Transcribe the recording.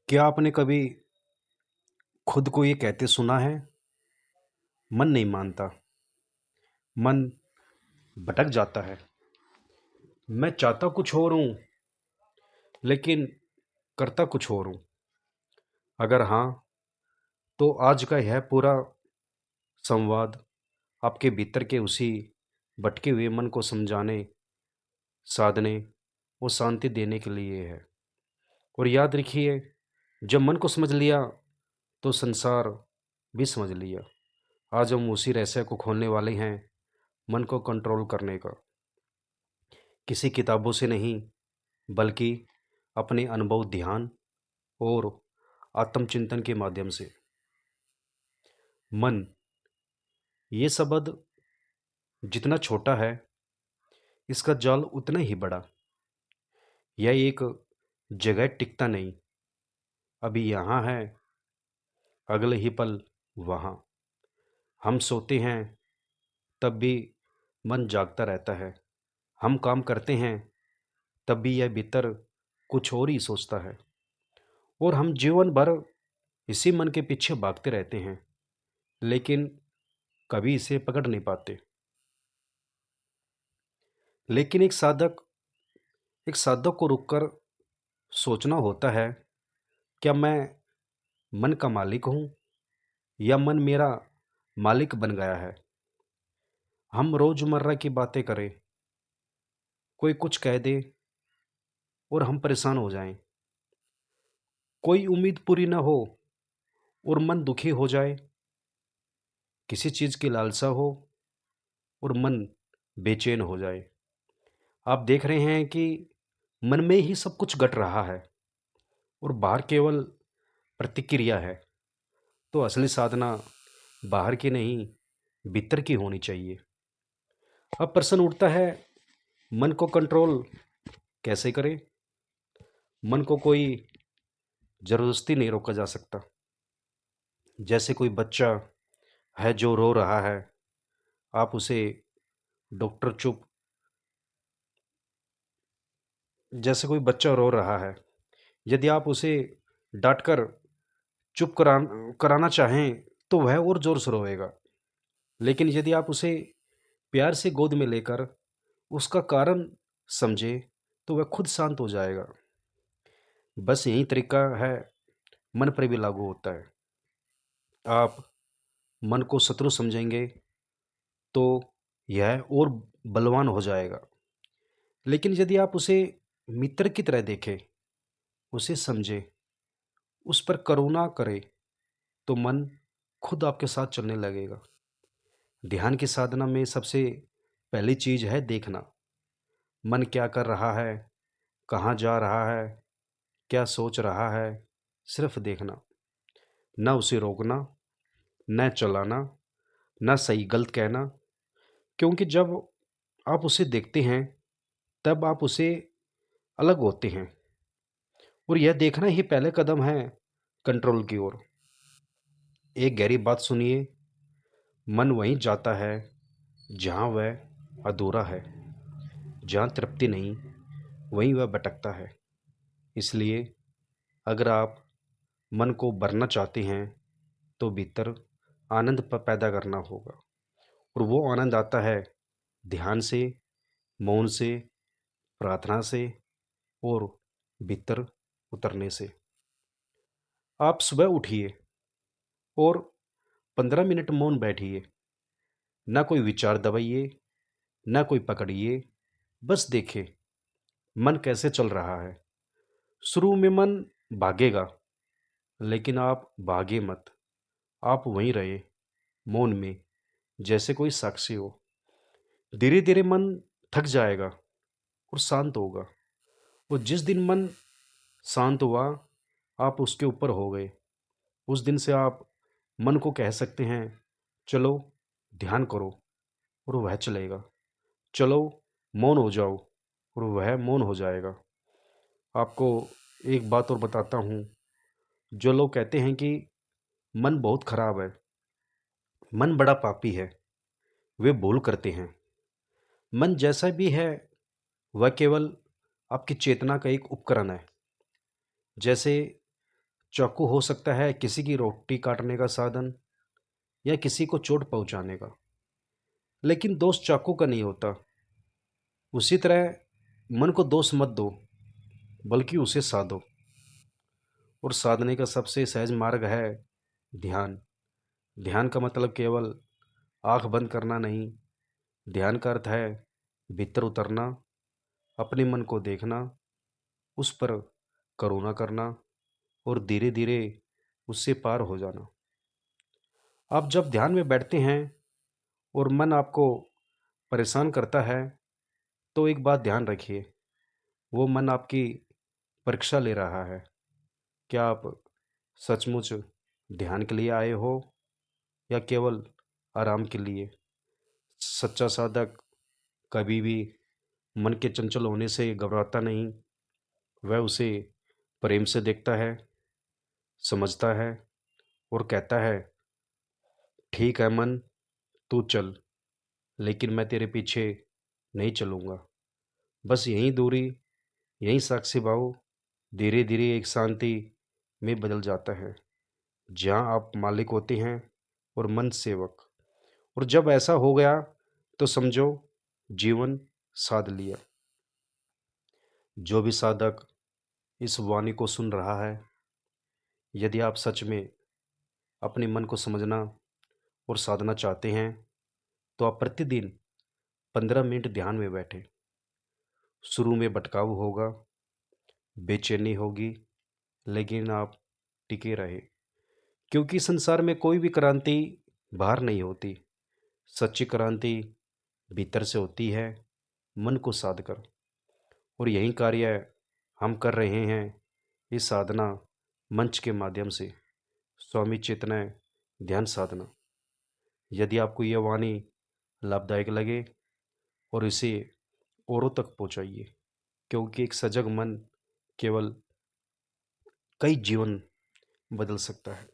क्या आपने कभी खुद को ये कहते सुना है? मन नहीं मानता। मन भटक जाता है। मैं चाहता कुछ और हूँ, लेकिन करता कुछ और हूँ। अगर हाँ, तो आज का यह पूरा संवाद आपके भीतर के उसी भटके हुए मन को समझाने, साधने और शांति देने के लिए है। और याद रखिए, जब मन को समझ लिया, तो संसार भी समझ लिया। आज हम उसी रहस्य को खोलने वाले हैं, मन को कंट्रोल करने का। किसी किताबों से नहीं, बल्कि अपने अनुभव, ध्यान और आत्मचिंतन के माध्यम से। मन, ये शब्द जितना छोटा है, इसका जाल उतना ही बड़ा। यह एक जगह टिकता नहीं। अभी यहाँ है, अगले ही पल वहाँ। हम सोते हैं, तब भी मन जागता रहता है। हम काम करते हैं, तब भी यह भीतर कुछ और ही सोचता है। और हम जीवन भर इसी मन के पीछे भागते रहते हैं, लेकिन कभी इसे पकड़ नहीं पाते। लेकिन एक साधक को रुककर सोचना होता है, क्या मैं मन का मालिक हूँ या मन मेरा मालिक बन गया है? हम रोजमर्रा की बातें करें, कोई कुछ कह दे और हम परेशान हो जाएं। कोई उम्मीद पूरी ना हो और मन दुखी हो जाए। किसी चीज़ की लालसा हो और मन बेचैन हो जाए। आप देख रहे हैं कि मन में ही सब कुछ घट रहा है और बाहर केवल प्रतिक्रिया है। तो असली साधना बाहर की नहीं, भीतर की होनी चाहिए। अब प्रश्न उठता है, मन को कंट्रोल कैसे करें? मन को कोई जबरदस्ती नहीं रोका जा सकता। जैसे कोई बच्चा है जो रो रहा है, आप उसे डॉक्टर चुप जैसे कोई बच्चा रो रहा है, यदि आप उसे डांटकर चुप कराना चाहें, तो वह और जोर से रोएगा। लेकिन यदि आप उसे प्यार से गोद में लेकर उसका कारण समझे, तो वह खुद शांत हो जाएगा। बस यही तरीका है, मन पर भी लागू होता है। आप मन को शत्रु समझेंगे, तो यह और बलवान हो जाएगा। लेकिन यदि आप उसे मित्र की तरह देखें, उसे समझे, उस पर करुणा करें, तो मन खुद आपके साथ चलने लगेगा। ध्यान की साधना में सबसे पहली चीज है देखना। मन क्या कर रहा है, कहाँ जा रहा है, क्या सोच रहा है, सिर्फ देखना। न उसे रोकना, न चलाना, न सही गलत कहना। क्योंकि जब आप उसे देखते हैं, तब आप उसे अलग होते हैं। और यह देखना ही पहले कदम है कंट्रोल की ओर। एक गहरी बात सुनिए, मन वहीं जाता है जहाँ वह अधूरा है। जहाँ तृप्ति नहीं, वहीं वह भटकता है। इसलिए अगर आप मन को भरना चाहते हैं, तो भीतर आनंद पैदा करना होगा। और वो आनंद आता है ध्यान से, मौन से, प्रार्थना से और भीतर उतरने से। आप सुबह उठिए और 15 मिनट मौन बैठिए। ना कोई विचार दबाइए, ना कोई पकड़िए, बस देखें मन कैसे चल रहा है। शुरू में मन भागेगा, लेकिन आप भागे मत। आप वहीं रहे, मौन में, जैसे कोई साक्षी हो। धीरे धीरे मन थक जाएगा और शांत होगा। और जिस दिन मन शांत हुआ, आप उसके ऊपर हो गए। उस दिन से आप मन को कह सकते हैं, चलो ध्यान करो, और वह चलेगा। चलो मौन हो जाओ, और वह मौन हो जाएगा। आपको एक बात और बताता हूँ। जो लोग कहते हैं कि मन बहुत खराब है, मन बड़ा पापी है, वे भूल करते हैं। मन जैसा भी है, वह केवल आपकी चेतना का एक उपकरण है। जैसे चाकू हो सकता है किसी की रोटी काटने का साधन या किसी को चोट पहुंचाने का, लेकिन दोष चाकू का नहीं होता। उसी तरह मन को दोष मत दो, बल्कि उसे साधो। और साधने का सबसे सहज मार्ग है ध्यान। ध्यान का मतलब केवल आंख बंद करना नहीं। ध्यान का अर्थ है भीतर उतरना, अपने मन को देखना, उस पर करुणा करना और धीरे धीरे उससे पार हो जाना। आप जब ध्यान में बैठते हैं और मन आपको परेशान करता है, तो एक बात ध्यान रखिए, वो मन आपकी परीक्षा ले रहा है। क्या आप सचमुच ध्यान के लिए आए हो या केवल आराम के लिए? सच्चा साधक कभी भी मन के चंचल होने से घबराता नहीं। वह उसे प्रेम से देखता है, समझता है और कहता है, ठीक है मन, तू चल, लेकिन मैं तेरे पीछे नहीं चलूँगा। बस यही दूरी, यही साक्षी भाव धीरे धीरे एक शांति में बदल जाता है, जहाँ आप मालिक होते हैं और मन सेवक। और जब ऐसा हो गया तो समझो जीवन साध लिया। जो भी साधक इस वाणी को सुन रहा है, यदि आप सच में अपने मन को समझना और साधना चाहते हैं, तो आप प्रतिदिन 15 मिनट ध्यान में बैठें। शुरू में भटकाव होगा, बेचैनी होगी, लेकिन आप टिके रहे, क्योंकि संसार में कोई भी क्रांति बाहर नहीं होती। सच्ची क्रांति भीतर से होती है, मन को साध कर। और यही कार्य हम कर रहे हैं इस साधना मंच के माध्यम से, स्वामी चैतन्य ध्यान साधना। यदि आपको यह वाणी लाभदायक लगे और इसे औरों तक पहुंचाइए, क्योंकि एक सजग मन केवल कई जीवन बदल सकता है।